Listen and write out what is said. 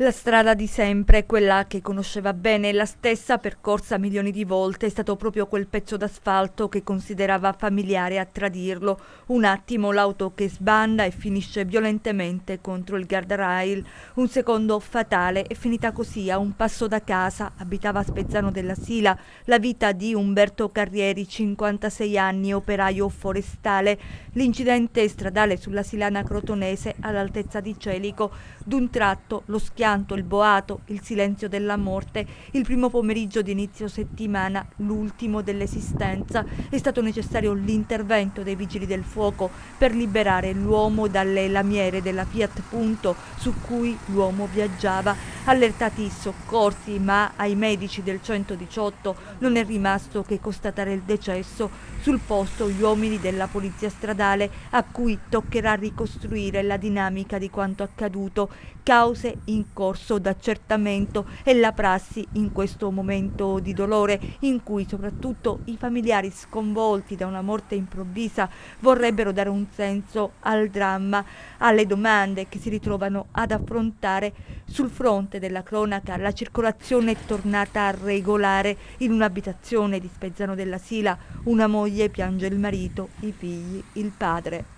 La strada di sempre, quella che conosceva bene, la stessa percorsa milioni di volte, è stato proprio quel pezzo d'asfalto che considerava familiare a tradirlo. Un attimo l'auto che sbanda e finisce violentemente contro il guardrail. Un secondo fatale, è finita così a un passo da casa. Abitava a Spezzano della Sila, la vita di Umberto Carrieri, 56 anni, operaio forestale. L'incidente stradale sulla Silana Crotonese all'altezza di Celico. D'un tratto lo schianto, il boato, il silenzio della morte. Il primo pomeriggio di inizio settimana, l'ultimo dell'esistenza, è stato necessario l'intervento dei vigili del fuoco per liberare l'uomo dalle lamiere della Fiat Punto su cui l'uomo viaggiava. Allertati i soccorsi, ma ai medici del 118 non è rimasto che constatare il decesso. Sul posto gli uomini della polizia stradale, a cui toccherà ricostruire la dinamica di quanto accaduto, cause in corso d'accertamento e la prassi in questo momento di dolore in cui soprattutto i familiari sconvolti da una morte improvvisa vorrebbero dare un senso al dramma, alle domande che si ritrovano ad affrontare. Sul fronte della cronaca la circolazione è tornata a regolare. In un'abitazione di Spezzano della Sila una moglie piange il marito, i figli, il padre.